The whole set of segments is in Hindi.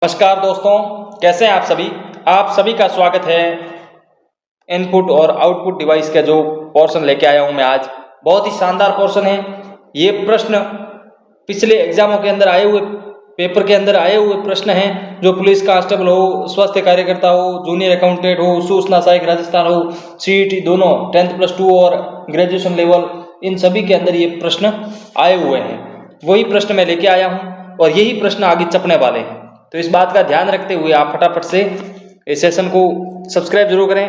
नमस्कार दोस्तों, कैसे हैं आप सभी का स्वागत है इनपुट और आउटपुट डिवाइस का जो पोर्शन लेके आया हूं मैं आज। बहुत ही शानदार पोर्शन है। ये प्रश्न पिछले एग्जामों के अंदर आए हुए पेपर के अंदर आए हुए प्रश्न हैं। जो पुलिस कांस्टेबल हो, स्वास्थ्य कार्यकर्ता हो, जूनियर अकाउंटेंट हो, सूचना सहायक राजस्थान हो, सीईटी दोनों 10+2 और ग्रेजुएशन लेवल, इन सभी के अंदर ये प्रश्न आए हुए हैं। वही प्रश्न मैं लेके आया हूँ और यही प्रश्न आगे चपने वाले हैं। तो इस बात का ध्यान रखते हुए आप फटाफट से इस सेशन को सब्सक्राइब जरूर करें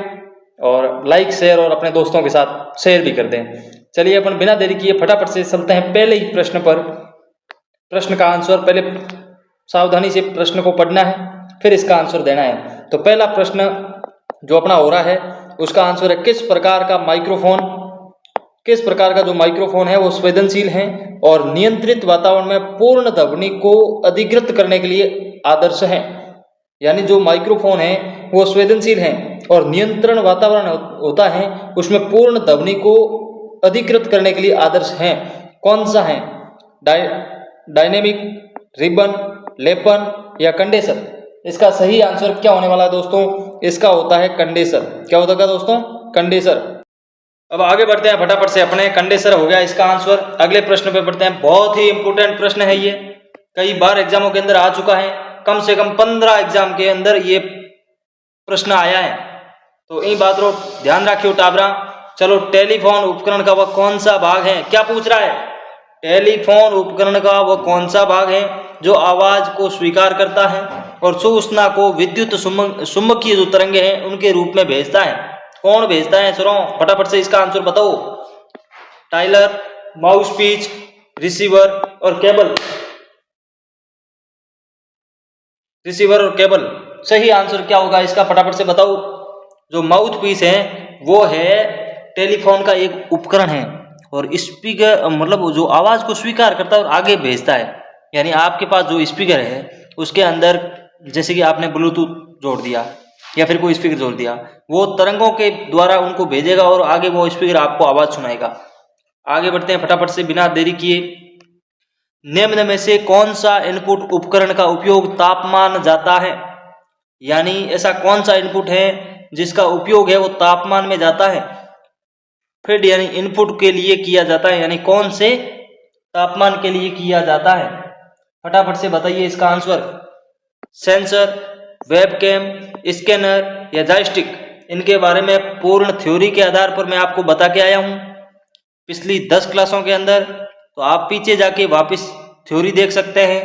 और लाइक शेयर और अपने दोस्तों के साथ शेयर भी कर दें। चलिए अपन बिना देरी किए फटाफट से चलते हैं पहले ही प्रश्न पर। प्रश्न का आंसर पहले सावधानी से प्रश्न को पढ़ना है, फिर इसका आंसर देना है। तो पहला प्रश्न जो अपना हो रहा है उसका आंसर है, किस प्रकार का जो माइक्रोफोन है वो संवेदनशील है और नियंत्रित वातावरण में पूर्ण ध्वनि को अधिकृत करने के लिए आदर्श है। यानी जो माइक्रोफोन है वो संवेदनशील है और नियंत्रण वातावरण होता है उसमें पूर्ण ध्वनि को अधिकृत करने के लिए आदर्श है। कौन सा है? डायनेमिक, रिबन, लेपन या कंडेंसर? इसका सही आंसर क्या होने वाला है दोस्तों? इसका होता है कंडेंसर। क्या होता है दोस्तों? कंडेंसर। अब आगे बढ़ते हैं फटाफट से। अपने कंडेंसर हो गया इसका आंसर। अगले प्रश्न पे बढ़ते हैं। बहुत ही इंपोर्टेंट प्रश्न है ये, कई बार एग्जामों के अंदर आ चुका है। कम से कम 15 एग्जाम के अंदर ये प्रश्न आया है, तो इन बात को ध्यान रखियो टाबरा। चलो, टेलीफोन उपकरण का वह कौन सा भाग है? क्या पूछ रहा है? टेलीफोन उपकरण का वह कौन सा भाग है जो आवाज को स्वीकार करता है और सूचना को विद्युत चुंबकीय जो तरंगे हैं उनके रूप में भेजता है? कौन भेजता है सुनो फटाफट से इसका आंसर बताओ। टाइलर, माउसपीस, रिसीवर और केबल। रिसीवर और केबल। सही आंसर क्या होगा इसका फटाफट से बताओ। जो माउथ पीस है वो है टेलीफोन का एक उपकरण है और स्पीकर मतलब जो आवाज को स्वीकार करता है और आगे भेजता है। यानी आपके पास जो स्पीकर है उसके अंदर जैसे कि आपने ब्लूटूथ जोड़ दिया या फिर कोई स्पीकर जोड़ दिया, वो तरंगों के द्वारा उनको भेजेगा और आगे वो स्पीकर आपको आवाज सुनाएगा। आगे बढ़ते हैं फटाफट से बिना देरी किए। निम्न में से कौन सा इनपुट उपकरण का उपयोग तापमान जाता है? यानी ऐसा कौन सा इनपुट है जिसका उपयोग है वो तापमान में जाता है, फिर यानी इनपुट के लिए किया जाता है, यानी कौन से तापमान के लिए किया जाता है? फटाफट से बताइए इसका आंसर। सेंसर, वेबकैम, स्कैनर या जॉयस्टिक? इनके बारे में पूर्ण थ्योरी के आधार पर मैं आपको बता के आया हूं पिछली 10 क्लासों के अंदर, तो आप पीछे जाके वापस थ्योरी देख सकते हैं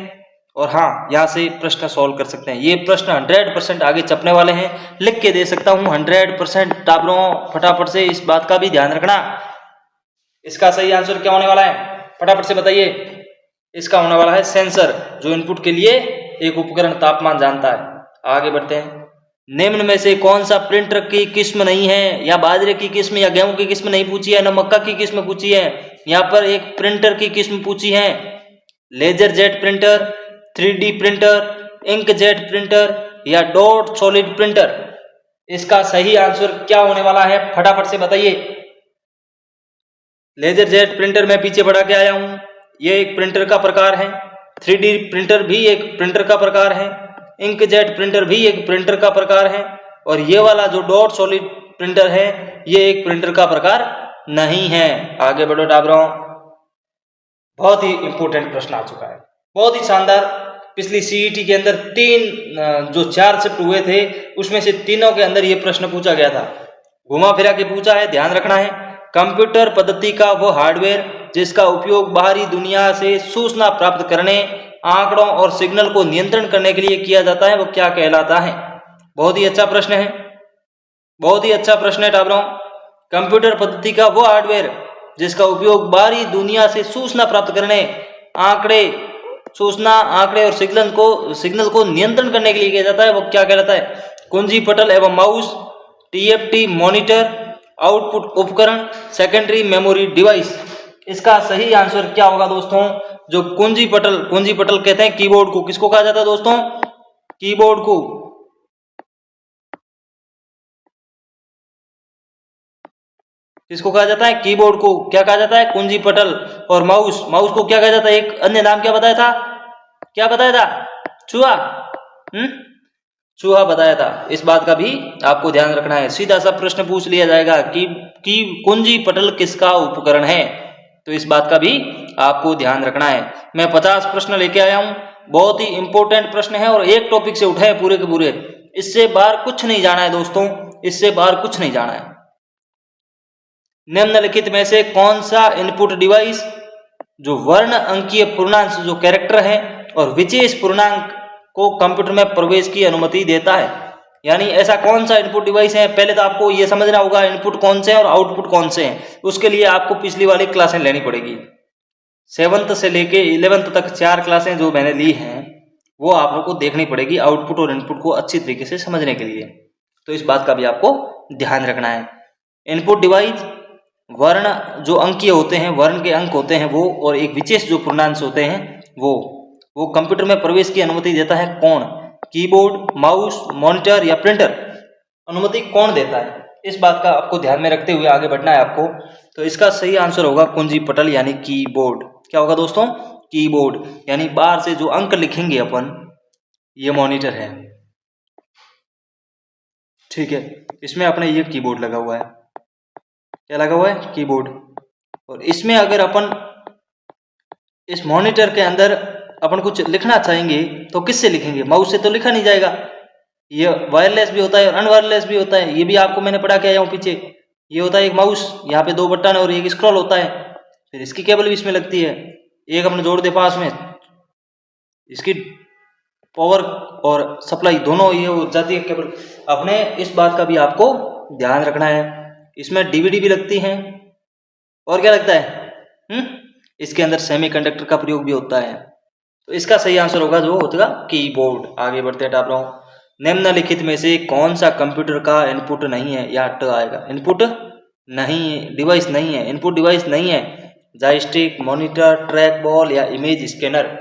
और हाँ, यहाँ से प्रश्न सॉल्व कर सकते हैं। ये प्रश्न 100% आगे चपने वाले हैं, लिख के दे सकता हूँ 100%। टाबरों फटाफट से इस बात का भी ध्यान रखना। इसका सही आंसर क्या होने वाला है फटाफट से बताइए। इसका होने वाला है सेंसर, जो इनपुट के लिए एक उपकरण तापमान जानता है। आगे बढ़ते हैं। निम्न में से कौन सा प्रिंटर की किस्म नहीं है? या बाजरे की किस्म या गेहूं की किस्म नहीं पूछी है, न मक्का की किस्म पूछी है। यहाँ पर एक प्रिंटर की किस्म पूछी है। Laser jet printer, 3D printer, ink jet printer या डॉट सॉलिड प्रिंटर? इसका सही आंसर क्या होने वाला है फटाफट से बताइए। लेजर जेट प्रिंटर मैं पीछे बढ़ा के आया हूं, ये एक प्रिंटर का प्रकार है। 3D प्रिंटर भी एक प्रिंटर का प्रकार है। इंक जेट प्रिंटर भी एक प्रिंटर का प्रकार है और ये वाला जो डॉट सॉलिड प्रिंटर है ये एक प्रिंटर का प्रकार नहीं है। आगे बढ़ो टाबरों। बहुत ही इंपॉर्टेंट प्रश्न आ चुका है, बहुत ही शानदार। पिछली सीईटी के अंदर 4 शिफ्ट हुए थे उसमें से तीनों के अंदर ये प्रश्न पूछा गया था। घुमा फिरा के पूछा है, ध्यान रखना है। कंप्यूटर पद्धति का वो हार्डवेयर जिसका उपयोग बाहरी दुनिया से सूचना प्राप्त करने, आंकड़ों और सिग्नल को नियंत्रण करने के लिए किया जाता है, वो क्या कहलाता है? बहुत ही अच्छा प्रश्न है, बहुत ही अच्छा प्रश्न है टाबरों। कंप्यूटर पद्धति का वो हार्डवेयर जिसका उपयोग बाहरी दुनिया से सूचना प्राप्त करने, आंकड़े और सिग्नल को नियंत्रण करने के लिए किया जाता है, वो क्या कहलाता है? कुंजी पटल एवं माउस, TFT मॉनिटर, आउटपुट उपकरण, सेकेंडरी मेमोरी डिवाइस? इसका सही आंसर क्या होगा दोस्तों? जो कुंजी पटल कहते हैं कीबोर्ड को। किसको कहा जाता है दोस्तों? कीबोर्ड को। किसको कहा जाता है? कीबोर्ड को। क्या कहा जाता है? कुंजी पटल। और माउस को क्या कहा जाता है? एक अन्य नाम क्या बताया था? चूहा। चूहा बताया था। इस बात का भी आपको ध्यान रखना है। सीधा सा प्रश्न पूछ लिया जाएगा कि कुंजी पटल किसका उपकरण है, तो इस बात का भी आपको ध्यान रखना है। मैं 50 प्रश्न लेके आया हूं, बहुत ही इंपॉर्टेंट प्रश्न है और एक टॉपिक से उठाए पूरे के पूरे। इससे बाहर कुछ नहीं जाना है दोस्तों, इससे बाहर कुछ नहीं जाना है। निम्नलिखित में से कौन सा इनपुट डिवाइस जो वर्ण अंकीय पूर्णांक जो कैरेक्टर है और विशेष पूर्णांक को कंप्यूटर में प्रवेश की अनुमति देता है, यानी ऐसा कौन सा इनपुट डिवाइस है। पहले तो आपको यह समझना होगा इनपुट कौन से हैं और आउटपुट कौन से हैं। उसके लिए आपको पिछली वाली क्लासें लेनी पड़ेगी। 7th से लेके 11th तक 4 क्लासें जो मैंने ली हैं वो आप लोग को देखनी पड़ेगी आउटपुट और इनपुट को अच्छी तरीके से समझने के लिए। तो इस बात का भी आपको ध्यान रखना है। इनपुट डिवाइस वर्ण जो अंकीय होते हैं, वर्ण के अंक होते हैं वो, और एक विशेष जो पूर्णांक होते हैं वो कंप्यूटर में प्रवेश की अनुमति देता है कौन? कीबोर्ड, माउस, मॉनिटर या प्रिंटर? अनुमति कौन देता है? इस बात का आपको ध्यान में रखते हुए आगे बढ़ना है आपको। तो इसका सही आंसर होगा कुंजी पटल यानी कीबोर्ड। क्या होगा दोस्तों? कीबोर्ड। यानी बाहर से जो अंक लिखेंगे अपन, ये मॉनिटर है, ठीक है। इसमें अपने ये कीबोर्ड लगा हुआ है। क्या लगा हुआ है? कीबोर्ड। और इसमें अगर अपन इस मॉनिटर के अंदर अपन कुछ लिखना चाहेंगे तो किससे लिखेंगे? माउस से तो लिखा नहीं जाएगा। ये वायरलेस भी होता है और अनवायरलेस भी होता है, ये भी आपको मैंने पढ़ा के आया हूँ पीछे। ये होता है एक माउस, यहाँ पे 2 बटन और एक स्क्रॉल होता है, फिर इसकी केबल भी इसमें लगती है। एक अपने जोड़ दे पास में, इसकी पावर और सप्लाई दोनों ये हो जाती है केबल। अपने इस बात का भी आपको ध्यान रखना है। इसमें डीवीडी भी लगती है और क्या लगता है? इसके अंदर सेमीकंडक्टर का प्रयोग भी होता है। तो इसका सही आंसर होगा जो होगा कीबोर्ड। आगे बढ़ते हैं टाप रहा हूं। निम्नलिखित में से कौन सा कंप्यूटर का इनपुट नहीं है? या ट आएगा। इनपुट नहीं, डिवाइस नहीं है, इनपुट डिवाइस नहीं है। जॉयस्टिक, मॉनिटर, ट्रैक बॉल या इमेज स्कैनर?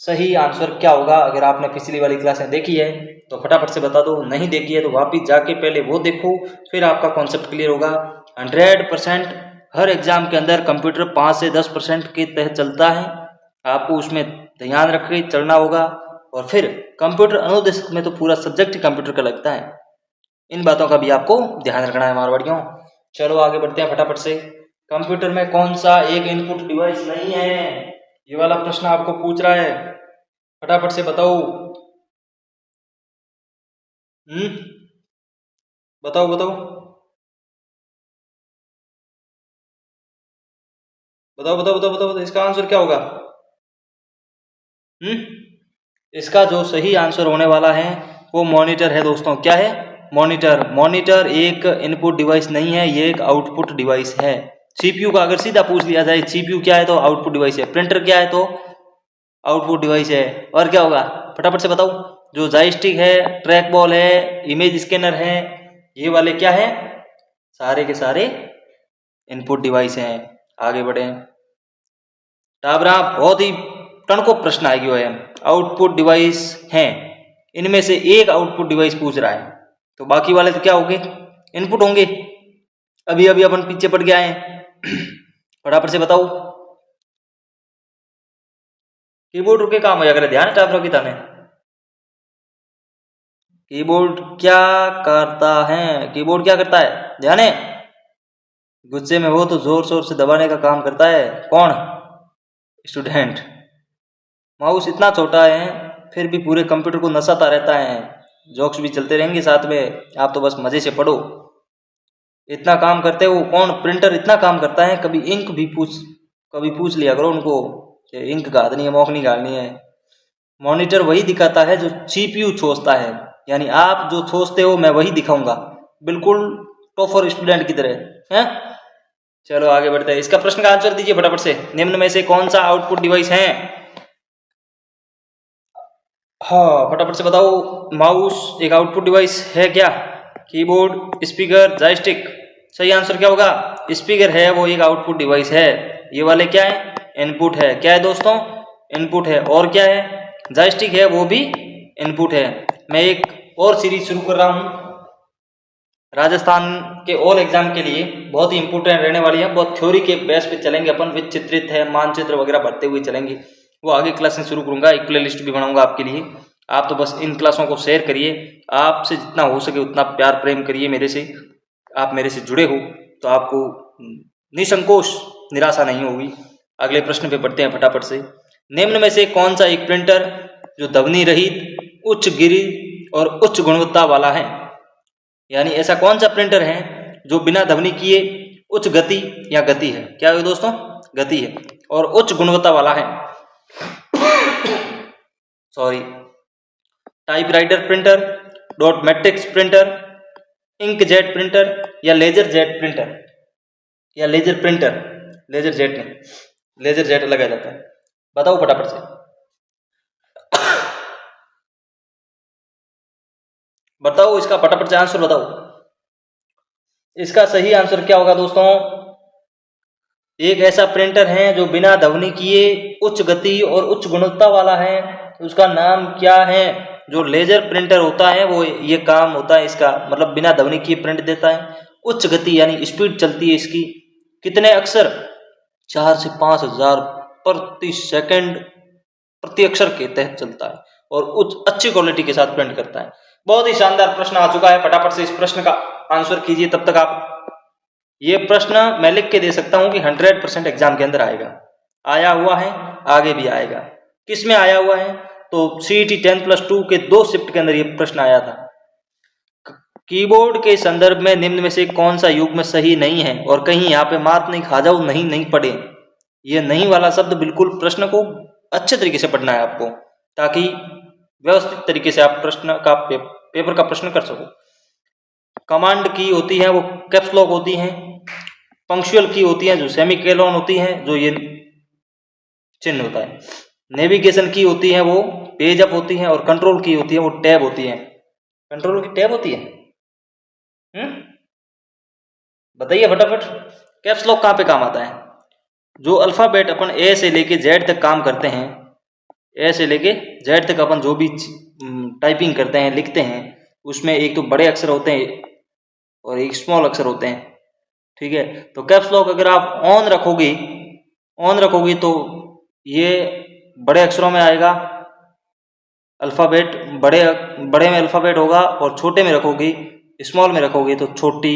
सही आंसर क्या होगा? अगर आपने पिछली वाली क्लासें देखी है तो फटाफट से बता दो, नहीं देखी है तो वापिस जाके पहले वो देखो, फिर आपका कॉन्सेप्ट क्लियर होगा। 100% हर एग्जाम के अंदर कंप्यूटर 5 से 10% के तहत चलता है। आपको उसमें ध्यान रख के चलना होगा। और फिर कंप्यूटर अनुदेशक में तो पूरा सब्जेक्ट ही कंप्यूटर का लगता है। इन बातों का भी आपको ध्यान रखना है मारवाड़ियों। चलो आगे बढ़ते हैं फटाफट से। कंप्यूटर में कौन सा एक इनपुट डिवाइस नहीं है? ये वाला प्रश्न आपको पूछ रहा है, फटाफट से बताओ। बताओ बताओ बताओ बताओ बताओ बताओ, इसका आंसर क्या होगा? इसका जो सही आंसर होने वाला है वो मॉनिटर है दोस्तों। क्या है? मॉनिटर। मॉनिटर एक इनपुट डिवाइस नहीं है, ये एक आउटपुट डिवाइस है। सीपीयू का अगर सीधा पूछ लिया जाए सीपीयू क्या है तो आउटपुट डिवाइस है, प्रिंटर क्या है तो आउटपुट डिवाइस है। और क्या होगा फटाफट से बताओ? जो जॉयस्टिक है, ट्रैक बॉल है, इमेज स्कैनर है, ये वाले क्या है? सारे के सारे इनपुट डिवाइस हैं। आगे बढ़े टाबरा, बहुत ही टनको प्रश्न आएगी है। आउटपुट डिवाइस हैं, इनमें से एक आउटपुट डिवाइस पूछ रहा है, तो बाकी वाले तो क्या होंगे? इनपुट होंगे। अभी अभी अपन पीछे पड़ गए हैं, फटाफट से बताओ। कीबोर्ड रुके काम हो जाएगा, ध्यान टाप रखी थाने। कीबोर्ड क्या करता है? कीबोर्ड क्या करता है? ध्यान है। गुस्से में हो तो जोर शोर से दबाने का काम करता है। कौन? स्टूडेंट। माउस इतना छोटा है फिर भी पूरे कंप्यूटर को नसाता रहता है। जोक्स भी चलते रहेंगे साथ में, आप तो बस मजे से पढ़ो। इतना काम करते हो कौन? प्रिंटर इतना काम करता है। कभी इंक भी कभी पूछ लिया करो उनको कि इंक गाड़नी है, मोक नहीं गाड़नी है। मॉनिटर वही दिखाता है जो सीपीयू सोचता है, यानी आप जो सोचते हो मैं वही दिखाऊंगा, बिल्कुल टॉपर स्टूडेंट की तरह है। चलो आगे बढ़ते हैं। इसका प्रश्न का आंसर दीजिए फटाफट से। निम्न में से कौन सा आउटपुट डिवाइस है? हाँ फटाफट से बताओ। माउस एक आउटपुट डिवाइस है क्या? Keyboard, speaker, joystick? सही आंसर क्या होगा? स्पीकर है वो एक आउटपुट डिवाइस है। ये वाले क्या है? इनपुट है। क्या है दोस्तों? इनपुट है। और क्या है? जॉयस्टिक है, वो भी इनपुट है। मैं एक और सीरीज शुरू कर रहा हूँ राजस्थान के ऑल एग्जाम के लिए, बहुत ही इंपॉर्टेंट रहने वाली है। बहुत थ्योरी के बेस पे चलेंगे अपन, विद चित्रित है, मानचित्र वगैरह भरते हुए चलेंगे। वो आगे क्लास में शुरू करूंगा, एक प्ले लिस्ट भी बनाऊंगा आपके लिए। आप तो बस इन क्लासों को शेयर करिए, आपसे जितना हो सके उतना प्यार प्रेम करिए मेरे से। आप मेरे से जुड़े हो तो आपको निसंकोच निराशा नहीं होगी। अगले प्रश्न पे बढ़ते हैं फटाफट से। निम्न में से कौन सा एक प्रिंटर जो ध्वनि रहित, उच्च गिरी और उच्च गुणवत्ता वाला है? यानी ऐसा कौन सा प्रिंटर है जो बिना ध्वनि किए उच्च गति या गति है, क्या है दोस्तों? गति है और उच्च गुणवत्ता वाला है। Sorry, typewriter printer, dot matrix printer, inkjet printer या लेजर जेट प्रिंटर या लेजर प्रिंटर? लेजर जेट नहीं, लेजर जेट लगाया जाता है। बताओ फटाफट से, बताओ इसका फटाफट से आंसर बताओ। इसका सही आंसर क्या होगा दोस्तों? एक ऐसा प्रिंटर है जो बिना ध्वनि किए उच्च गति और उच्च गुणवत्ता वाला है, उसका नाम क्या है? जो लेजर प्रिंटर होता है वो ये काम होता है इसका, मतलब बिना ध्वनि किए प्रिंट देता है, उच्च गति यानी स्पीड चलती है इसकी। कितने अक्षर? 4 से 5 हजार प्रति सेकंड प्रति अक्षर के तहत चलता है और उच्च अच्छी क्वालिटी के साथ प्रिंट करता है। बहुत ही शानदार प्रश्न आ चुका है, फटाफट से इस प्रश्न का आंसर कीजिए। तब तक आप, ये प्रश्न मैं लिख के दे सकता हूं कि 100% एग्जाम के अंदर आएगा, आया हुआ है, आगे भी आएगा। किस में आया हुआ है? तो CET 10+2 के 2 शिफ्ट के अंदर ये प्रश्न आया था। कीबोर्ड के संदर्भ में निम्न में से कौन सा युग्म सही नहीं है? और कहीं यहाँ पे मात नहीं खा जाओ, नहीं पढ़े, ये नहीं वाला शब्द बिल्कुल प्रश्न को अच्छे तरीके से पढ़ना है आपको, ताकि व्यवस्थित तरीके से आप प्रश्न का पेपर का प्रश्न कर सको। कमांड की होती है वो कैप्स लॉक होती हैं, पंक्चुअल की होती है जो सेमीकोलन होती है, जो ये चिन्ह होता है। नेविगेशन की होती है वो पेज अप होती है, और कंट्रोल की होती है वो टैब होती है। कंट्रोल की टैब होती है। बताइए फटाफट, कैप्स लॉक कहाँ पे काम आता है? जो अल्फाबेट अपन ए से लेके जेड तक काम करते हैं, ए से लेके जेड तक अपन जो भी टाइपिंग करते हैं, लिखते हैं, उसमें एक तो बड़े अक्षर होते हैं और एक स्मॉल अक्षर होते हैं, ठीक है? तो कैप्स लॉक अगर आप ऑन रखोगे तो ये बड़े अक्षरों में आएगा, अल्फाबेट बड़े में अल्फाबेट होगा, और छोटे में रखोगे, स्मॉल में रखोगे तो छोटी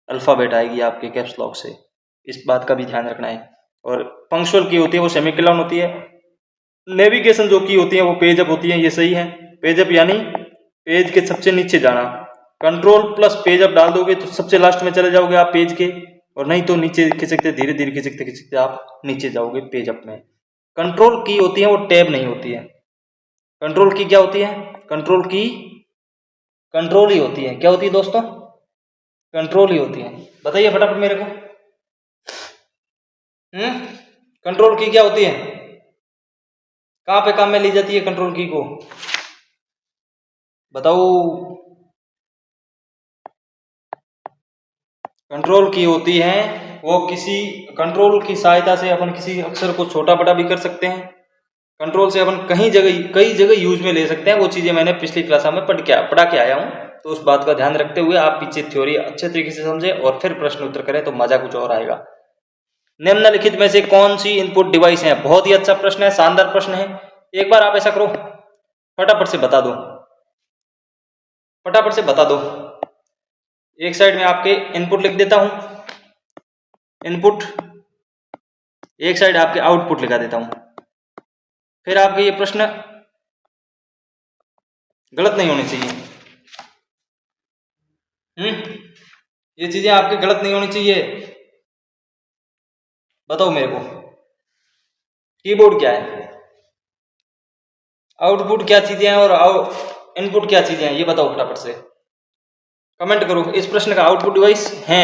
अल्फाबेट आएगी आपके कैप्स लॉक से। इस बात का भी ध्यान रखना है। और पंक्चुअल की होती है वो सेमीकोलन होती है। नेविगेशन जो की होती है वो पेज अप होती है, ये सही है। पेज अप यानी पेज के सबसे नीचे जाना। कंट्रोल प्लस पेज अप डाल दोगे तो सबसे लास्ट में चले जाओगे आप पेज के, और नहीं तो नीचे खिसकते, धीरे धीरे खिसकते आप नीचे जाओगे पेज अप में। कंट्रोल की होती है वो टैब नहीं होती है। कंट्रोल की क्या होती है? कंट्रोल की कंट्रोल ही होती है। क्या होती है दोस्तों? कंट्रोल ही होती है। बताइए फटाफट मेरे को, कंट्रोल की क्या होती है? कहां पे काम में ली जाती है कंट्रोल की को? बताओ। कंट्रोल की होती है वो किसी कंट्रोल की सहायता से अपन किसी अक्षर को छोटा बड़ा भी कर सकते हैं। कंट्रोल से अपन कई जगह यूज में ले सकते हैं। वो चीजें मैंने पिछली क्लास में पढ़ा के आया हूँ, तो उस बात का ध्यान रखते हुए आप पीछे थ्योरी अच्छे तरीके से समझे और फिर प्रश्न उत्तर करें तो मजा कुछ और आएगा। निम्नलिखित में से कौन सी इनपुट डिवाइस है? बहुत ही अच्छा प्रश्न है, शानदार प्रश्न है। एक बार आप ऐसा करो, फटाफट से बता दो, फटाफट से बता दो। एक साइड में आपके इनपुट लिख देता हूं, इनपुट, एक साइड आपके आउटपुट लिखा देता हूं। फिर आपके ये प्रश्न गलत नहीं होने चाहिए। ये चीजें आपके गलत नहीं होनी चाहिए। बताओ मेरे को, कीबोर्ड क्या है, आउटपुट क्या चीजें हैं और इनपुट क्या चीजें हैं, ये बताओ फटाफट से कमेंट करो। इस प्रश्न का आउटपुट डिवाइस है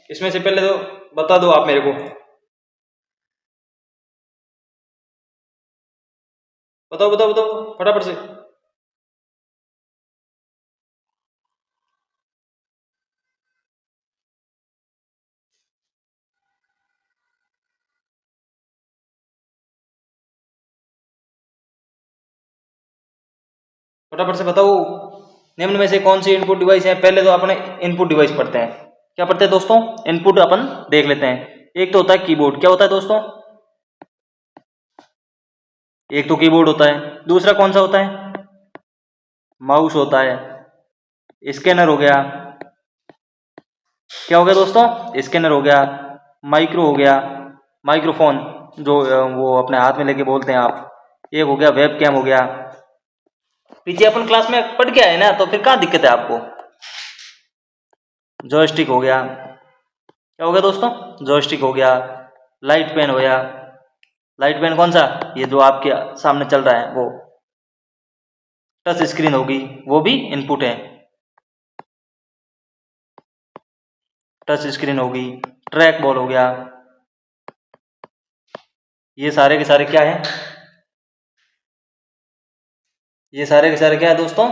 इसमें से पहले तो बता दो आप मेरे को, बताओ बताओ बताओ फटाफट से। फटाफट से बताओ, निम्न में से कौन सी इनपुट डिवाइस है? पहले तो अपने इनपुट डिवाइस पढ़ते हैं। क्या पढ़ते हैं दोस्तों? इनपुट अपन देख लेते हैं। एक तो होता है कीबोर्ड। क्या होता है दोस्तों? एक तो कीबोर्ड होता है। दूसरा कौन सा होता है? माउस होता है, स्कैनर हो गया, क्या हो गया दोस्तों, स्कैनर हो गया, माइक्रो हो गया, माइक्रोफोन जो वो अपने हाथ में लेके बोलते हैं आप, एक हो गया वेब कैम हो गया। पीछे अपन क्लास में पढ़ के आए ना, तो फिर कहाँ दिक्कत है आपको। जॉयस्टिक हो गया, क्या हो गया दोस्तों, जॉयस्टिक हो गया, लाइट पेन हो गया, लाइट पेन कौन सा, ये जो आपके सामने चल रहा है वो, टच स्क्रीन होगी, वो भी इनपुट है, टच स्क्रीन होगी, ट्रैक बॉल हो गया, ये सारे के सारे क्या है, ये सारे के सारे क्या है दोस्तों,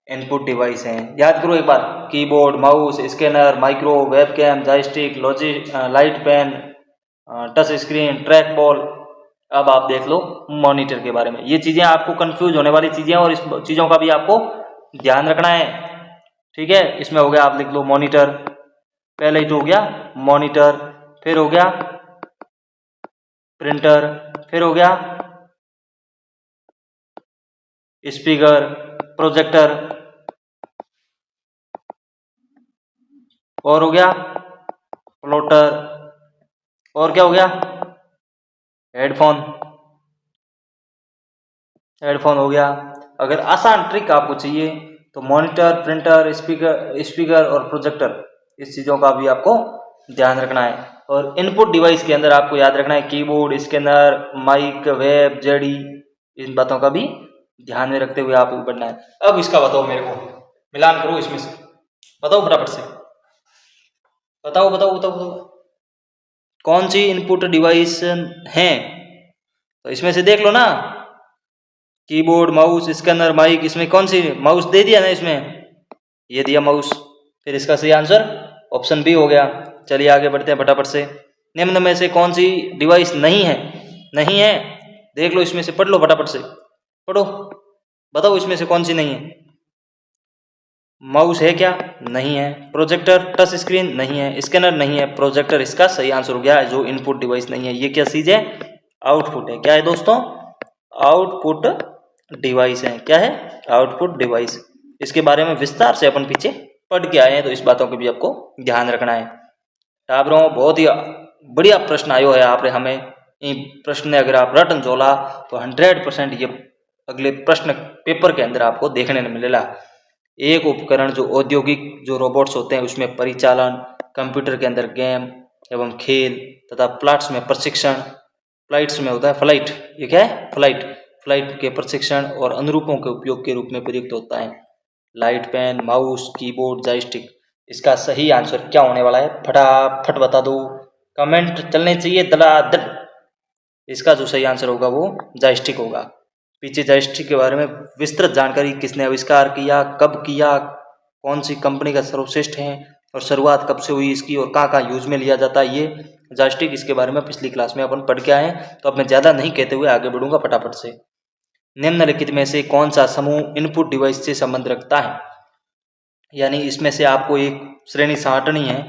इनपुट डिवाइस हैं। याद करो एक बार, keyboard, mouse, scanner, micro, webcam, joystick, light pen, touch screen, track ball. अब आप देख लो मॉनिटर के बारे में, ये चीजें आपको कंफ्यूज होने वाली चीजें और इस चीजों का भी आपको ध्यान रखना है, ठीक है। इसमें हो गया, आप लिख लो मॉनिटर, पहले ही तो हो गया मॉनिटर, फिर हो गया प्रिंटर, फिर हो गया स्पीकर, प्रोजेक्टर, और हो गया प्लॉटर, और क्या हो गया हेडफोन, हेडफोन हो गया। अगर आसान ट्रिक आपको चाहिए तो मॉनिटर, प्रिंटर, स्पीकर और प्रोजेक्टर, इस चीज़ों का भी आपको ध्यान रखना है। और इनपुट डिवाइस के अंदर आपको याद रखना है keyboard, scanner, mic, web, J D, इन बातों का भी ध्यान में रखते हुए आपको बढ़ना है। अब इसका बताओ मेरे को, मिलान करो इसमें से, बताओ फटाफट से, बताओ बताओ बताओ बताओ कौन सी इनपुट डिवाइस है, तो इसमें से देख लो ना, कीबोर्ड, माउस, स्कैनर, माइक, इसमें कौन सी, माउस दे दिया ना इसमें, ये दिया माउस, फिर इसका सही आंसर ऑप्शन बी हो गया। चलिए आगे बढ़ते हैं फटाफट से, निम्न में से कौन सी डिवाइस नहीं है, नहीं है, देख लो इसमें से, पढ़ लो फटाफट से, पढ़ो, बताओ इसमें से कौन सी नहीं है। माउस है क्या, नहीं है, प्रोजेक्टर, टच स्क्रीन नहीं है, स्कैनर नहीं है, प्रोजेक्टर इसका सही आंसर हो गया। जो इनपुट डिवाइस नहीं है, ये क्या चीज है, आउटपुट है, क्या है दोस्तों, आउटपुट डिवाइस है, क्या है, आउटपुट डिवाइस। इसके बारे में विस्तार से अपन पीछे पढ़ के आए हैं, तो इस बातों को भी आपको ध्यान रखना है। टाबरों बहुत ही बढ़िया प्रश्न आयो है आप हमें, ये प्रश्न अगर आप रटन जोला तो 100% ये अगले प्रश्न पेपर के अंदर आपको देखने को मिलेगा। एक उपकरण जो औद्योगिक जो रोबोट्स होते हैं उसमें परिचालन, कंप्यूटर के अंदर गेम एवं खेल तथा प्लाट्स में प्रशिक्षण, फ्लाइट्स में होता है फ्लाइट, ये क्या है फ्लाइट, फ्लाइट के प्रशिक्षण और अनुरूपों के उपयोग के रूप में प्रयुक्त होता है। Light pen, mouse, keyboard, joystick, इसका सही आंसर क्या होने वाला है, फटाफट बता दो, कमेंट चलने चाहिए धड़ाधड़। इसका जो सही आंसर होगा वो जॉयस्टिक होगा। पीछे जॉयस्टिक के बारे में विस्तृत जानकारी, किसने आविष्कार किया, कब किया, कौन सी कंपनी का सर्वश्रेष्ठ है और शुरुआत कब से हुई इसकी और कहाँ कहाँ यूज में लिया जाता है ये जॉयस्टिक, इसके बारे में पिछली क्लास में अपन पढ़ के आए हैं। तो अब मैं ज़्यादा नहीं कहते हुए आगे बढ़ूंगा फटाफट से। निम्नलिखित में से कौन सा समूह इनपुट डिवाइस से संबंध रखता है, यानी इसमें से आपको एक श्रेणी छांटनी है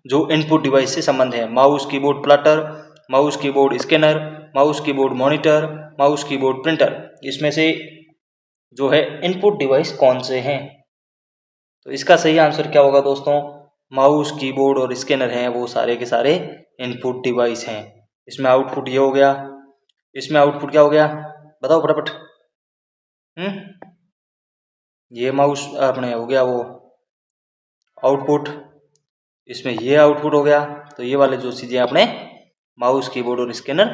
जो इनपुट डिवाइस से संबंध है। Mouse, keyboard, plotter, mouse, keyboard, scanner, mouse, keyboard, monitor, mouse, keyboard, printer, इसमें से जो है इनपुट डिवाइस कौन से हैं। तो इसका सही आंसर क्या होगा दोस्तों, माउस, कीबोर्ड और स्कैनर हैं वो सारे के सारे इनपुट डिवाइस हैं। इसमें आउटपुट ये हो गया, इसमें आउटपुट क्या हो गया, बताओ फटाफट। ये माउस अपने हो गया वो आउटपुट, इसमें ये आउटपुट हो गया, तो ये वाले जो चीज़ें अपने माउस, कीबोर्ड और स्कैनर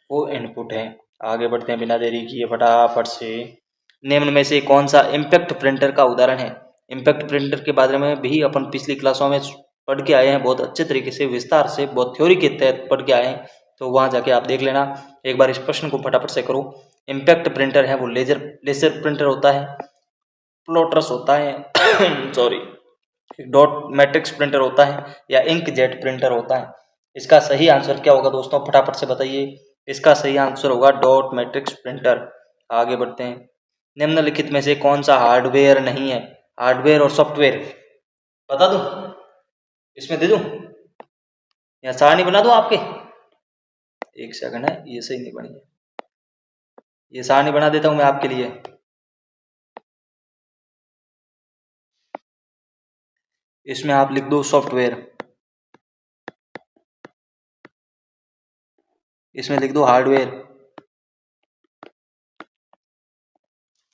वो इनपुट है। आगे बढ़ते हैं बिना देरी किए फटाफट से। निम्न में से कौन सा इम्पैक्ट प्रिंटर का उदाहरण है। इम्पैक्ट प्रिंटर के बारे में भी अपन पिछली क्लासों में पढ़ के आए हैं, बहुत अच्छे तरीके से विस्तार से, बहुत थ्योरी के तहत पढ़ के आए हैं, तो वहाँ जाके आप देख लेना। एक बार इस प्रश्न को फटाफट से करो। इम्पैक्ट प्रिंटर है वो लेजर प्रिंटर होता है, प्लॉटर्स होता है सॉरी, डॉट मैट्रिक्स प्रिंटर होता है या इंक जेट प्रिंटर होता है। इसका सही आंसर क्या होगा दोस्तों, फटाफट से बताइए। इसका सही आंसर होगा डॉट मैट्रिक्स प्रिंटर। आगे बढ़ते हैं। निम्नलिखित में से कौन सा हार्डवेयर नहीं है, हार्डवेयर और सॉफ्टवेयर बता दूं, इसमें दे दूं या सारणी बना दूं आपके, एक सेकंड है, ये सही नहीं बनी है, ये सारणी बना देता हूं मैं आपके लिए। इसमें आप लिख दो सॉफ्टवेयर, इसमें लिख दो हार्डवेयर।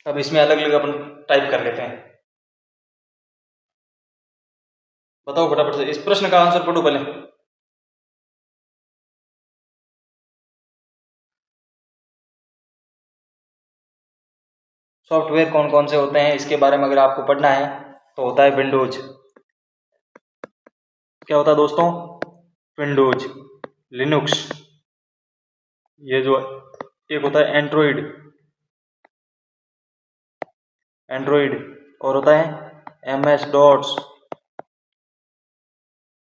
अब इसमें अलग अलग अपन टाइप कर लेते हैं। बताओ फटाफट से, इस प्रश्न का आंसर पढ़ो पहले। सॉफ्टवेयर कौन कौन से होते हैं इसके बारे में अगर आपको पढ़ना है तो होता है विंडोज। क्या होता है दोस्तों? विंडोज, लिनक्स, ये जो एक होता है एंड्रॉइड, और होता है MS डॉट्स।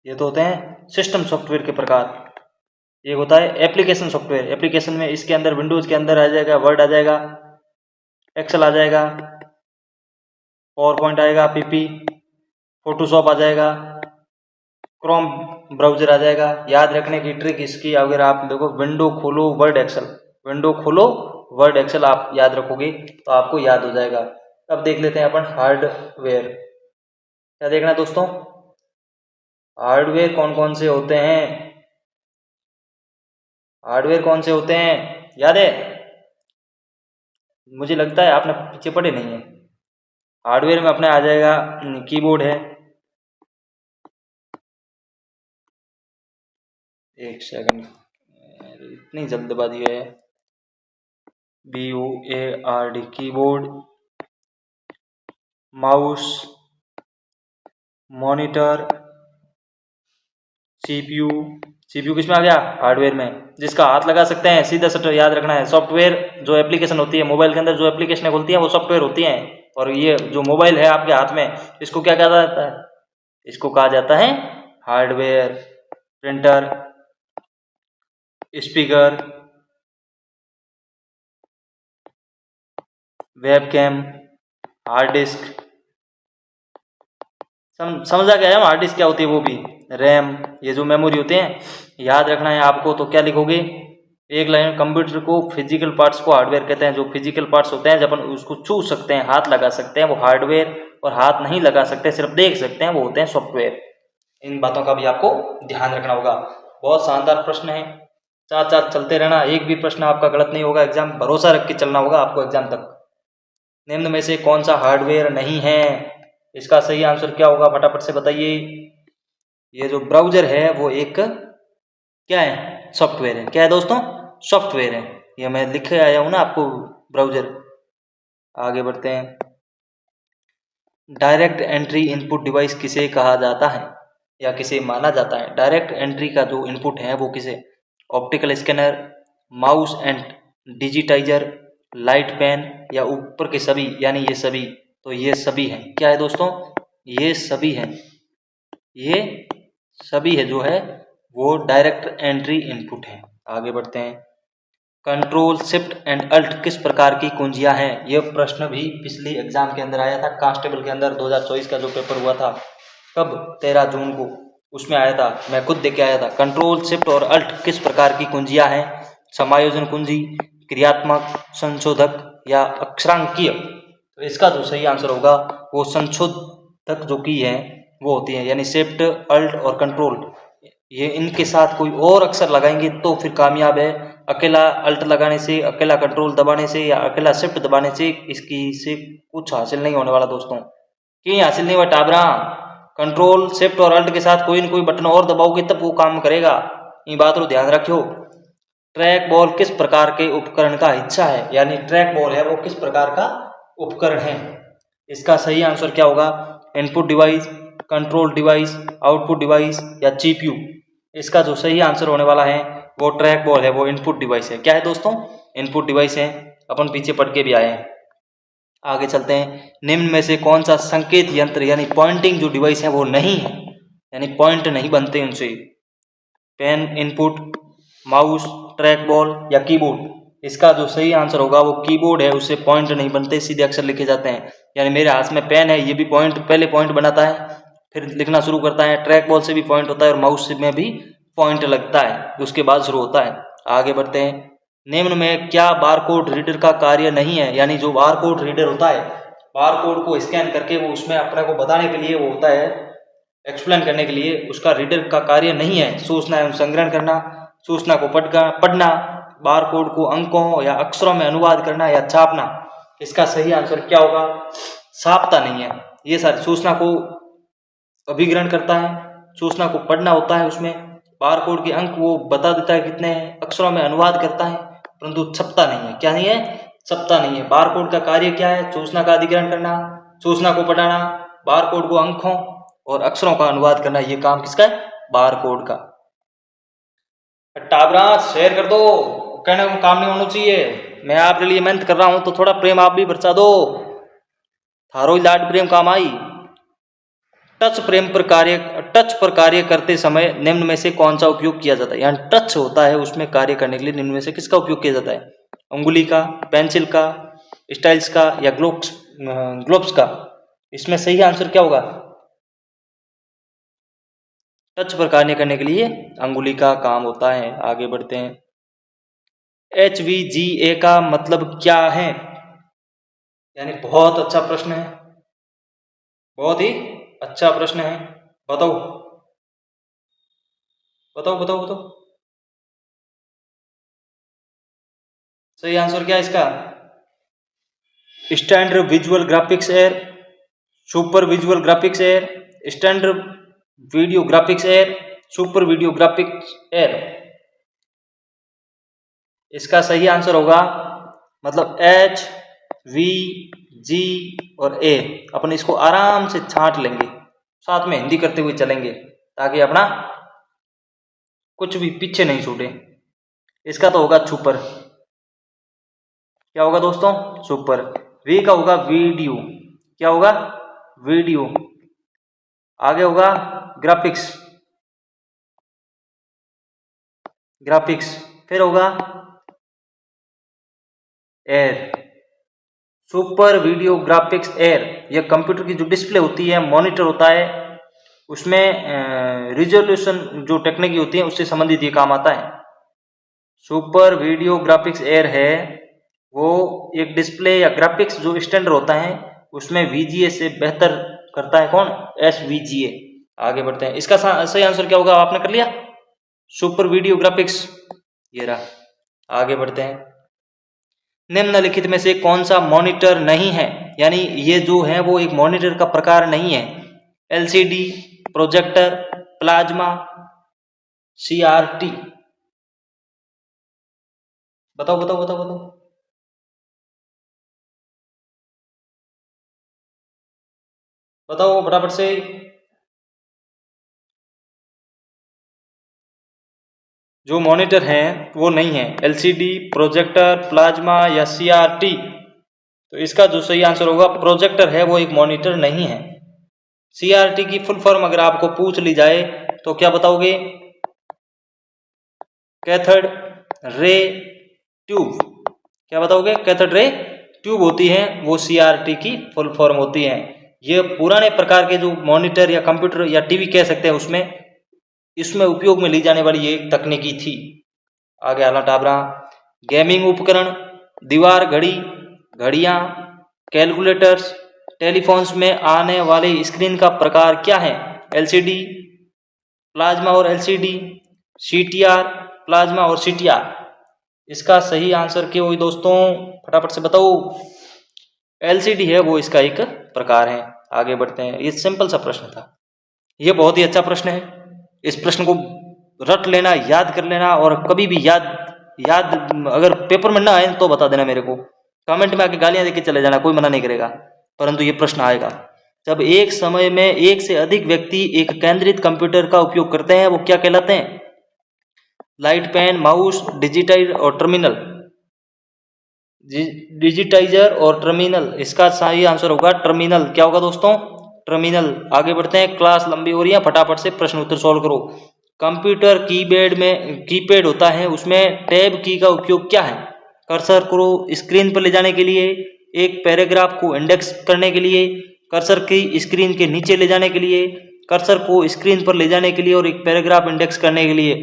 ये तो होते हैं सिस्टम सॉफ्टवेयर के प्रकार। एक होता है एप्लीकेशन सॉफ्टवेयर, एप्लीकेशन में इसके अंदर विंडोज के अंदर आ जाएगा वर्ड आ जाएगा, एक्सेल आ जाएगा, पावर पॉइंट आएगा, PP, फोटोशॉप आ जाएगा, क्रोम ब्राउजर आ जाएगा। याद रखने की ट्रिक इसकी, अगर आप देखो विंडो खोलो वर्ड एक्सेल, विंडो खोलो वर्ड एक्सेल आप याद रखोगे तो आपको याद हो जाएगा। अब देख लेते हैं अपन हार्डवेयर। क्या देखना है दोस्तों? हार्डवेयर कौन कौन से होते हैं? हार्डवेयर कौन से होते हैं याद है? मुझे लगता है आपने पीछे पढ़े नहीं है। हार्डवेयर में अपने आ जाएगा कीबोर्ड है, एक सेकंड इतनी जल्दबाजी है, BOARD keyboard, mouse, monitor, CPU किस में आ गया? हार्डवेयर में, जिसका हाथ लगा सकते हैं सीधा सटर याद रखना है। सॉफ्टवेयर जो एप्लीकेशन होती है मोबाइल के अंदर, जो एप्लीकेशन खुलती है वो सॉफ्टवेयर होती हैं। और ये जो मोबाइल है आपके हाथ में, इसको क्या कहा जाता है? इसको कहा जाता है hardware. Printer, speaker, webcam, hard disk, समझा गया है हार्ड डिस्क क्या होती है? वो भी रैम, ये जो मेमोरी होते हैं याद रखना है आपको। तो क्या लिखोगे? एक लाइन, कंप्यूटर को फिजिकल पार्ट्स को हार्डवेयर कहते हैं। जो फिजिकल पार्ट्स होते हैं जब अपन उसको छू सकते हैं, हाथ लगा सकते हैं, वो हार्डवेयर, और हाथ नहीं लगा सकते सिर्फ देख सकते हैं वो होते हैं सॉफ्टवेयर। इन बातों का भी आपको ध्यान रखना होगा। बहुत शानदार प्रश्न है, साथ साथ चलते रहना, एक भी प्रश्न आपका गलत नहीं होगा। एग्जाम भरोसा रख के चलना होगा आपको एग्जाम तक। निम्न में से कौन सा हार्डवेयर नहीं है? इसका सही आंसर क्या होगा फटाफट से बताइए। ये जो ब्राउजर है वो एक क्या है? सॉफ्टवेयर है। क्या है दोस्तों? सॉफ्टवेयर है। ये मैं लिख आया हूं ना आपको, ब्राउजर। आगे बढ़ते हैं। डायरेक्ट एंट्री इनपुट डिवाइस किसे कहा जाता है या किसे माना जाता है? डायरेक्ट एंट्री का जो इनपुट है वो किसे? Optical scanner, mouse and digitiser, light pen, या ऊपर के सभी यानी ये सभी? तो ये सभी हैं। क्या है दोस्तों? ये सभी हैं। ये सभी है जो है वो डायरेक्ट एंट्री इनपुट है। आगे बढ़ते हैं। कंट्रोल शिफ्ट एंड अल्ट किस प्रकार की कुंजियां हैं? यह प्रश्न भी पिछली एग्जाम के अंदर आया था, कांस्टेबल के अंदर 2024 का जो पेपर हुआ था, कब? 13 जून को, उसमें आया था। मैं खुद देख के आया था। कंट्रोल शिफ्ट और अल्ट किस प्रकार की कुंजियां हैं? समायोजन कुंजी, क्रियात्मक, संशोधक, या अक्षरांकीय? तो इसका जो सही आंसर होगा वो संशोधक जो की है वो होती है, यानी शिफ्ट, अल्ट और कंट्रोल, ये इनके साथ कोई और अक्षर लगाएंगे तो फिर कामयाब है। अकेला अल्ट लगाने से, अकेला कंट्रोल दबाने से, या अकेला शिफ्ट दबाने से इसकी से कुछ हासिल नहीं होने वाला दोस्तों। क्यों हासिल नहीं हुआ टाबरा? कंट्रोल शिफ्ट और अल्ट के साथ कोई न कोई बटन और दबाओगे तब वो काम करेगा। ये बात को ध्यान रखियो। ट्रैक बॉल किस प्रकार के उपकरण का हिस्सा है? यानी ट्रैक बॉल है वो किस प्रकार का उपकरण है? इसका सही आंसर क्या होगा? Input device, control device, output device, या CPU? इसका जो सही आंसर होने वाला है वो ट्रैक बॉल है, वो इनपुट डिवाइस है। क्या है दोस्तों? इनपुट डिवाइस है। अपन पीछे पढ़ के भी आए हैं। आगे चलते हैं। निम्न में से कौन सा संकेत यंत्र यानी पॉइंटिंग जो डिवाइस है वो नहीं है, यानी पॉइंट नहीं बनते उनसे? Pen input, mouse, track ball, या कीबोर्ड? इसका जो सही आंसर होगा वो कीबोर्ड है, उससे पॉइंट नहीं बनते, सीधे अक्षर लिखे जाते हैं। यानी मेरे हाथ में पेन है, ये भी पॉइंट, पहले पॉइंट बनाता है फिर लिखना शुरू करता है। ट्रैक बॉल से भी पॉइंट होता है और माउस में भी पॉइंट लगता है, उसके बाद शुरू होता है। आगे बढ़ते हैं। निम्न में क्या बारकोड रीडर का कार्य नहीं है? यानी जो बारकोड रीडर होता है, बारकोड को स्कैन करके वो उसमें अपने को बताने के लिए वो होता है एक्सप्लेन करने के लिए उसका रीडर का कार्य नहीं है सूचना एवं संग्रहण करना, सूचना को पढ़ना, बारकोड को अंकों या अक्षरों में अनुवाद करना या छापना। इसका सही आंसर क्या होगा? छापता नहीं है। ये सारी सूचना को अभिग्रहण करता है, सूचना को पढ़ना होता है, उसमें बारकोड के अंक वो बता देता है कितने हैं, अक्षरों में अनुवाद करता है, परंतु छपता नहीं है। क्या नहीं है? छपता नहीं है। बारकोड का कार्य क्या है? सूचना का अधिग्रहण करना, सूचना को पढ़ाना, बारकोड को अंकों और अक्षरों का अनुवाद करना। ये काम किसका है? बारकोड का। टाबरा शेयर कर दो, कहने को काम नहीं होना चाहिए। मैं आपके लिए मेहनत कर रहा हूं तो थोड़ा प्रेम आप भी बरसा दो। थारो लाड प्रेम काम आई। टच पर कार्य करते समय निम्न में से कौन सा उपयोग किया जाता है? यहाँ टच होता है, उसमें कार्य करने के लिए निम्न में से किसका उपयोग किया जाता है? अंगुली का, पेंसिल का, स्टाइल्स का या ग्लोब्स का? इसमें सही आंसर क्या होगा? टच पर कार्य करने के लिए अंगुली का काम होता है। आगे बढ़ते हैं। HVGA का मतलब क्या है? यानी बहुत अच्छा प्रश्न है, बहुत ही अच्छा प्रश्न है। बताओ बताओ बताओ बताओ, सही आंसर क्या है इसका? Standard visual graphics air, super visual graphics air, standard video graphics air, super video graphics air. इसका सही आंसर होगा मतलब HVG और A। अपन इसको आराम से छांट लेंगे, साथ में हिंदी करते हुए चलेंगे ताकि अपना कुछ भी पीछे नहीं छूटे। इसका तो होगा सुपर। क्या होगा दोस्तों? सुपर। V का होगा वीडियो। क्या होगा? वीडियो। आगे होगा ग्राफिक्स, फिर होगा air, super video graphics air. यह कंप्यूटर की जो डिस्प्ले होती है, मॉनिटर होता है, उसमें रिजोल्यूशन जो टेक्निक होती है उससे संबंधित ये काम आता है। सुपर वीडियो ग्राफिक्स एयर है वो एक डिस्प्ले या ग्राफिक्स जो स्टैंडर्ड होता है उसमें VGA से बेहतर करता है। कौन? HVGA। आगे बढ़ते हैं। इसका सही आंसर क्या होगा? आपने कर लिया, सुपर वीडियो ग्राफिक्स। ये रहा। आगे बढ़ते हैं। निम्नलिखित में से कौन सा मॉनिटर नहीं है? यानी ये जो है वो एक मॉनिटर का प्रकार नहीं है। LCD, projector, plasma, CRT। बताओ बताओ बताओ बताओ। बताओ फटाफट से। जो मॉनिटर हैं वो नहीं है LCD, प्रोजेक्टर, प्लाज्मा या CRT। तो इसका जो सही आंसर होगा प्रोजेक्टर है, वो एक मॉनिटर नहीं है। CRT की फुल फॉर्म अगर आपको पूछ ली जाए तो क्या बताओगे? Cathode ray tube. क्या बताओगे? कैथोड रे ट्यूब होती है, वो CRT की फुल फॉर्म होती है। ये पुराने प्रकार के जो मॉनिटर या कंप्यूटर या टीवी कह सकते हैं उसमें इसमें उपयोग में ली जाने वाली ये तकनीकी थी। आगे आला टाबरा। गेमिंग उपकरण, दीवार घड़ी, घड़ियां, कैलकुलेटर्स, टेलीफोन्स में आने वाले स्क्रीन का प्रकार क्या है? LCD, प्लाज्मा और LCD, CTR, प्लाज्मा और CTR। इसका सही आंसर क्या हुई दोस्तों? फटाफट से बताओ। LCD है वो इसका एक प्रकार है। आगे बढ़ते हैं। ये सिंपल सा प्रश्न था, ये बहुत ही अच्छा प्रश्न है। इस प्रश्न को रट लेना, याद कर लेना, और कभी भी याद अगर पेपर में ना आए तो बता देना मेरे को, कमेंट में आके गालियां देके चले जाना, कोई मना नहीं करेगा, परंतु ये प्रश्न आएगा। जब एक समय में एक से अधिक व्यक्ति एक केंद्रित कंप्यूटर का उपयोग करते हैं वो क्या कहलाते हैं? लाइट पेन, माउस, डिजिटाइजर और टर्मिनल। डिजिटाइजर और टर्मिनल। इसका सही आंसर होगा टर्मिनल। क्या होगा दोस्तों? टर्मिनल। आगे बढ़ते हैं। क्लास लंबी हो रही है, फटाफट से प्रश्न उत्तर सॉल्व करो। कंप्यूटर कीपैड होता है, उसमें टैब की का उपयोग क्या है? कर्सर को स्क्रीन पर ले जाने के लिए, एक पैराग्राफ को इंडेक्स करने के लिए, कर्सर की स्क्रीन के नीचे ले जाने के लिए, कर्सर को स्क्रीन पर ले जाने के लिए और एक पैराग्राफ इंडेक्स करने के लिए।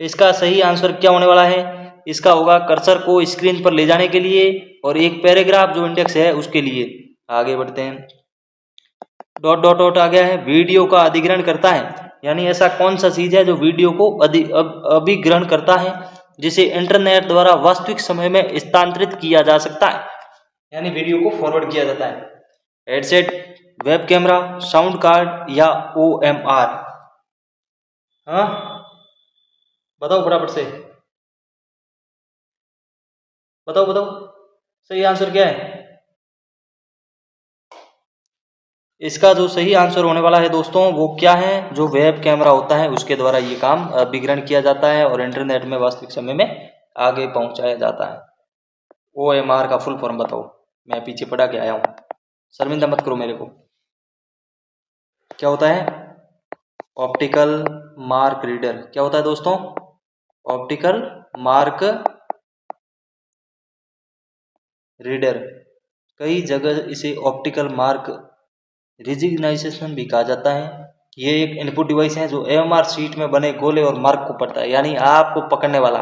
इसका सही आंसर क्या होने वाला है? इसका होगा कर्सर को स्क्रीन पर ले जाने के लिए और एक पैराग्राफ जो इंडेक्स है उसके लिए। आगे बढ़ते हैं। डॉट डॉट डॉट आ गया है, वीडियो का अधिग्रहण करता है, यानी ऐसा कौन सा चीज है जो वीडियो को अभिग्रहण करता है, जिसे इंटरनेट द्वारा वास्तविक समय में स्थानांतरित किया जा सकता है, यानी वीडियो को फॉरवर्ड किया जाता है। Headset, web camera, sound card या OMR। हाँ बताओ फटाफट से, बताओ बताओ सही आंसर क्या है। इसका जो सही आंसर होने वाला है दोस्तों वो क्या है, जो वेब कैमरा होता है उसके द्वारा ये काम विग्रहण किया जाता है और इंटरनेट में वास्तविक समय में आगे पहुंचाया जाता है। OMR का फुल फॉर्म बताओ, मैं पीछे पढ़ा के आया हूँ, शर्मिंदा मत करो मेरे को। क्या होता है? Optical mark reader. क्या होता है दोस्तों? Optical mark reader. कई जगह इसे ऑप्टिकल मार्क रिकग्नाइजेशन भी कहा जाता है। ये एक इनपुट डिवाइस है जो AMR शीट में बने गोले और मार्क को पढ़ता है, यानी आपको पकड़ने वाला,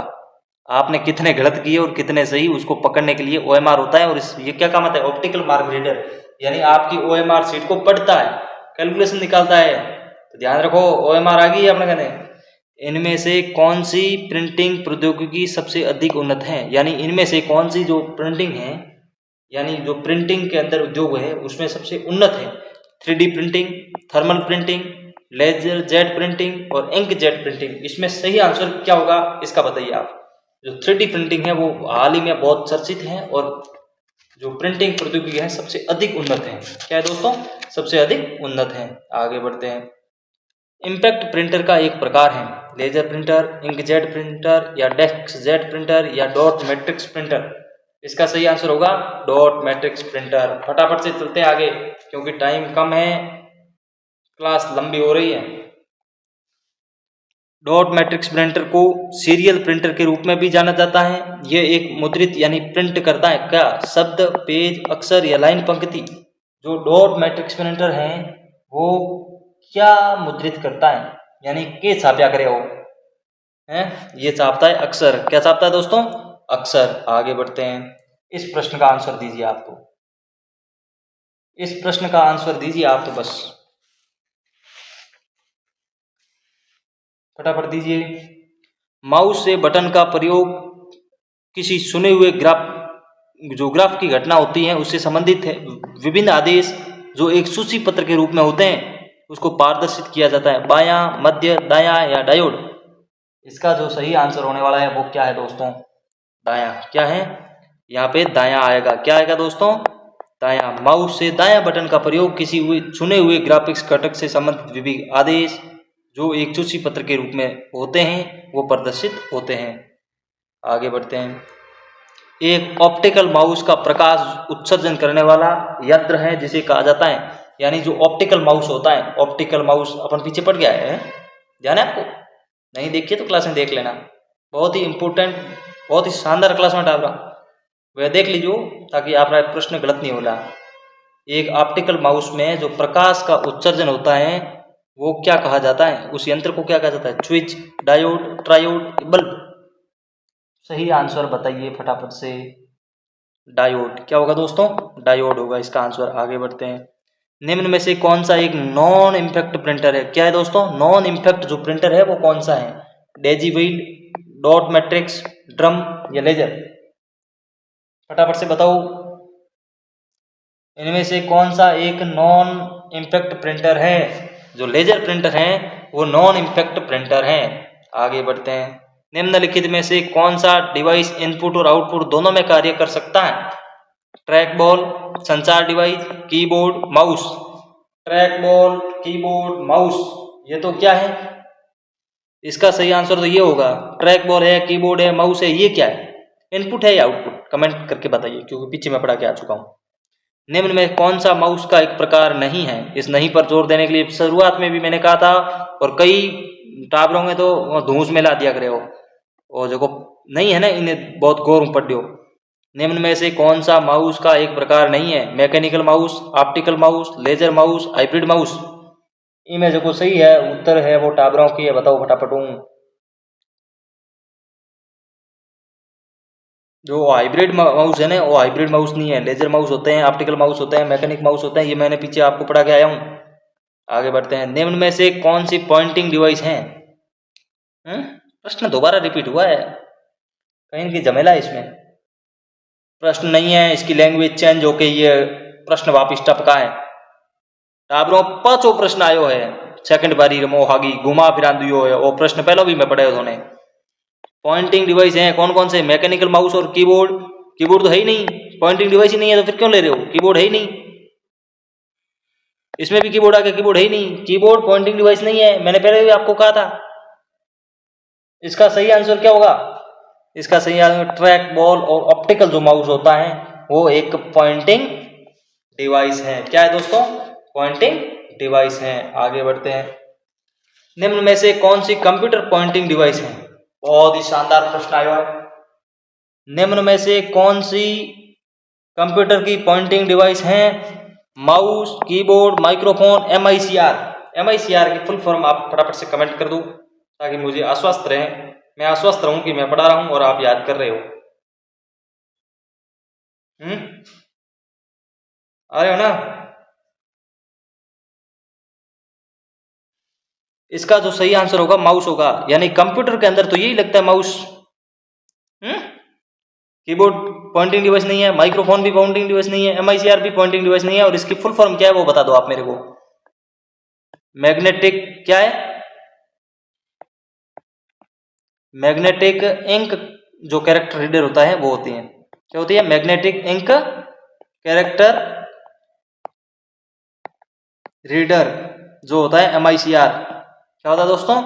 आपने कितने गलत किए और कितने सही उसको पकड़ने के लिए OMR होता है। और ये क्या काम आता है? ऑप्टिकल मार्क रीडर, यानी आपकी OMR शीट को पढ़ता है, कैलकुलेशन निकालता है। तो ध्यान रखो OMR आ गई है अपने कहने। इनमें से कौन सी प्रिंटिंग प्रौद्योगिकी सबसे अधिक उन्नत है, यानी इनमें से कौन सी जो प्रिंटिंग है, यानी जो प्रिंटिंग के अंदर उद्योग है उसमें सबसे उन्नत है? 3D printing, thermal printing, laser jet printing और इंक जेट प्रिंटिंग। इसमें सही आंसर क्या होगा इसका बताइए आप। जो 3D प्रिंटिंग है वो हाल ही में बहुत चर्चित है और जो प्रिंटिंग प्रौद्योगिकी है सबसे अधिक उन्नत है। क्या है दोस्तों? सबसे अधिक उन्नत है। आगे बढ़ते हैं। इम्पैक्ट प्रिंटर का एक प्रकार है लेजर प्रिंटर, इंकजेट प्रिंटर या डेस्क जेट प्रिंटर या डॉट मैट्रिक्स प्रिंटर। इसका सही आंसर होगा डॉट मैट्रिक्स प्रिंटर। फटाफट से चलते हैं आगे क्योंकि टाइम कम है, क्लास लंबी हो रही है। डॉट मैट्रिक्स प्रिंटर को सीरियल प्रिंटर के रूप में भी जाना जाता है। यह एक मुद्रित यानी प्रिंट करता है क्या? शब्द, पेज, अक्षर या लाइन पंक्ति। जो डॉट मैट्रिक्स प्रिंटर है वो क्या मुद्रित करता है, यानी के छाप्या करे हो है, ये छापता है अक्षर। क्या छापता है दोस्तों? अक्षर। आगे बढ़ते हैं। इस प्रश्न का आंसर दीजिए आप, तो इस प्रश्न का आंसर दीजिए आप तो बस फटाफट दीजिए। माउस से बटन का प्रयोग किसी सुने हुए ग्राफ की घटना होती है उससे संबंधित है विभिन्न आदेश जो एक सूची पत्र के रूप में होते हैं उसको प्रदर्शित किया जाता है। बायां, मध्य, दायां या डायोड। इसका जो सही आंसर होने वाला है वो क्या है दोस्तों? दायां। क्या है यहाँ पे? दायां आएगा। क्या आएगा दोस्तों? दायां। माउस से दायां बटन का प्रयोग किसी चुने हुए ग्राफिक्स घटक से संबंधित विभिन्न आदेश जो एक सूची पत्र के रूप में होते हैं वो प्रदर्शित होते हैं। आगे बढ़ते हैं। एक ऑप्टिकल माउस का प्रकाश उत्सर्जन करने वाला यंत्र है जिसे कहा जाता है, यानी जो ऑप्टिकल माउस होता है, ऑप्टिकल माउस अपन पीछे पड़ गया है, ध्यान है आपको? नहीं देखिए तो क्लास में देख लेना, बहुत ही इंपॉर्टेंट, बहुत ही शानदार क्लास में डाल रहा, वह देख लीजिए ताकि आपका प्रश्न गलत नहीं हो रहा। एक ऑप्टिकल माउस में जो प्रकाश का उत्सर्जन होता है वो क्या कहा जाता है? उस यंत्र को क्या कहा जाता है? Switch, diode, triode, bulb. सही आंसर बताइए फटाफट से। डायोड। क्या होगा दोस्तों? डायोड होगा इसका आंसर। आगे बढ़ते हैं। निम्न में से कौन सा एक नॉन इम्पैक्ट प्रिंटर है? क्या है दोस्तों? नॉन इम्पैक्ट जो प्रिंटर है वो कौन सा है? डेजीवील, डॉट मैट्रिक्स, ड्रम या लेजर। फटाफट से बताओ इनमें से कौन सा एक नॉन इम्पैक्ट प्रिंटर है? जो लेजर प्रिंटर है वो नॉन इम्पैक्ट प्रिंटर है। आगे बढ़ते हैं। निम्नलिखित में से कौन सा डिवाइस इनपुट और आउटपुट दोनों में कार्य कर सकता है? ट्रैक बॉल, संचार device, keyboard, mouse. Track ball, keyboard, mouse, ये तो क्या है? इसका सही आंसर तो ये होगा। ट्रैक बॉल है, कीबोर्ड है, माउस है, ये क्या है? इनपुट है या आउटपुट? कमेंट करके बताइए क्योंकि पीछे मैं पढ़ा के आ चुका हूँ। निम्न में कौन सा माउस का एक प्रकार नहीं है? इस नहीं पर जोर देने के लिए शुरुआत में भी मैंने कहा था और कई टाबरों में तो धूस में ला दिया करे हो, और जो नहीं है ना इन्हें बहुत गौर पढ़ दो। निम्न में से कौन सा माउस का एक प्रकार नहीं है? Mechanical mouse, optical mouse, laser mouse, hybrid mouse. इनमें जो सही है उत्तर है वो टाबरों की है, बताओ फटाफट। जो हाइब्रिड माउस है ना वो हाइब्रिड माउस नहीं है, लेजर माउस होते हैं, ऑप्टिकल माउस होते हैं, मैकेनिक माउस होते हैं, ये मैंने पीछे आपको पढ़ा के आया हूँ। आगे बढ़ते हैं। निम्न में से कौन सी पॉइंटिंग डिवाइस है? प्रश्न दोबारा रिपीट हुआ है, कहीं की झमेला है इसमें। प्रश्न नहीं है, इसकी लैंग्वेज चेंज होके ये प्रश्न वापिस टपका है। टाबरों 5 प्रश्न आयो है, सेकंड बारी मोहागी घुमा फिरा दियो है, वो प्रश्न पहले भी मैं पढ़े उन्होंने। पॉइंटिंग डिवाइस है कौन कौन से? मैकेनिकल माउस और कीबोर्ड। कीबोर्ड तो है ही नहीं, पॉइंटिंग डिवाइस ही नहीं है तो फिर क्यों ले रहे हो? कीबोर्ड है ही नहीं, इसमें भी कीबोर्ड आ गया, कीबोर्ड है ही नहीं। कीबोर्ड पॉइंटिंग डिवाइस नहीं है, मैंने पहले भी आपको कहा था। इसका सही आंसर क्या होगा? इसका सही आंसर ट्रैक बॉल और ऑप्टिकल जो माउस होता है वो एक पॉइंटिंग डिवाइस है। क्या है दोस्तों? पॉइंटिंग डिवाइस है। आगे बढ़ते हैं। निम्न में से कौन सी कंप्यूटर पॉइंटिंग डिवाइस है? बहुत ही शानदार प्रश्न आया है। निम्न में से कौन सी कंप्यूटर की पॉइंटिंग डिवाइस है? Mouse, keyboard, microphone, MICR। MICR की फुल फॉर्म आप फटाफट से कमेंट कर दो ताकि मुझे आश्वस्त रहे, मैं आश्वस्त रहूं कि मैं पढ़ा रहा हूं और आप याद कर रहे हो। आ रहे हो ना? इसका जो सही आंसर होगा माउस होगा, यानी कंप्यूटर के अंदर तो यही लगता है माउस। कीबोर्ड पॉइंटिंग डिवाइस नहीं है, माइक्रोफोन भी पॉइंटिंग डिवाइस नहीं है, MICR भी पॉइंटिंग डिवाइस नहीं है, और इसकी फुल फॉर्म क्या है वो बता दो आप मेरे को। मैग्नेटिक क्या है? मैग्नेटिक इंक जो कैरेक्टर रीडर होता है वो होती है। क्या होती है? मैग्नेटिक इंक कैरेक्टर रीडर जो होता है MICR। क्या होता है दोस्तों?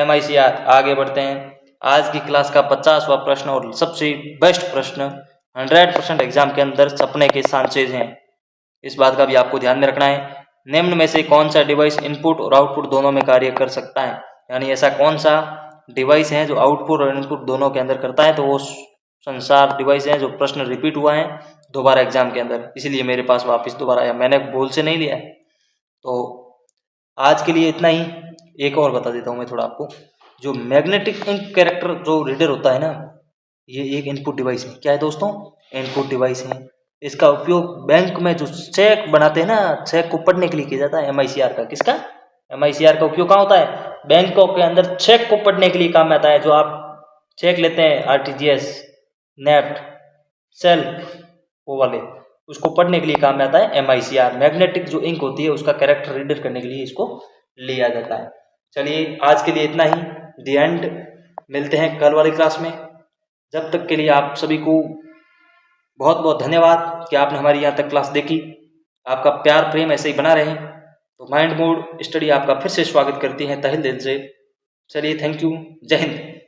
MICR। आगे बढ़ते हैं। आज की क्लास का 50वां प्रश्न और सबसे बेस्ट प्रश्न, 100% एग्जाम के अंदर सपने के चांसेज हैं, इस बात का भी आपको ध्यान में रखना है। निम्न में से कौन सा डिवाइस इनपुट और आउटपुट दोनों में कार्य कर सकता है? यानी ऐसा कौन सा डिवाइस है जो आउटपुट और इनपुट दोनों के अंदर करता है? तो वो संसार डिवाइस है जो प्रश्न रिपीट हुआ है दोबारा एग्जाम के अंदर, इसीलिए मेरे पास वापस दोबारा आया, मैंने भूल से नहीं लिया है। तो आज के लिए इतना ही। एक और बता देता हूँ मैं थोड़ा आपको। जो मैग्नेटिक इंक कैरेक्टर जो रीडर होता है ना, ये एक इनपुट डिवाइस है। क्या है दोस्तों? इनपुट डिवाइस है। इसका उपयोग बैंक में जो चेक बनाते हैं ना, चेक को पढ़ने के लिए किया जाता है। MICR का किसका? MICR का उपयोग कहाँ होता है? बैंकों के अंदर चेक को पढ़ने के लिए काम में आता है। जो आप चेक लेते हैं RTGS, नेफ्ट, सेल्फ, वो वाले, उसको पढ़ने के लिए काम में आता है MICR। मैग्नेटिक जो इंक होती है उसका कैरेक्टर रीडर करने के लिए इसको लिया जाता है। चलिए आज के लिए इतना ही, दी एंड। मिलते हैं कल वाली क्लास में। जब तक के लिए आप सभी को बहुत बहुत धन्यवाद कि आपने हमारी यहाँ तक क्लास देखी। आपका प्यार प्रेम ऐसे ही बना रहे। तो माइंड मोड स्टडी आपका फिर से स्वागत करती है तहे दिल से। चलिए, थैंक यू, जय हिंद।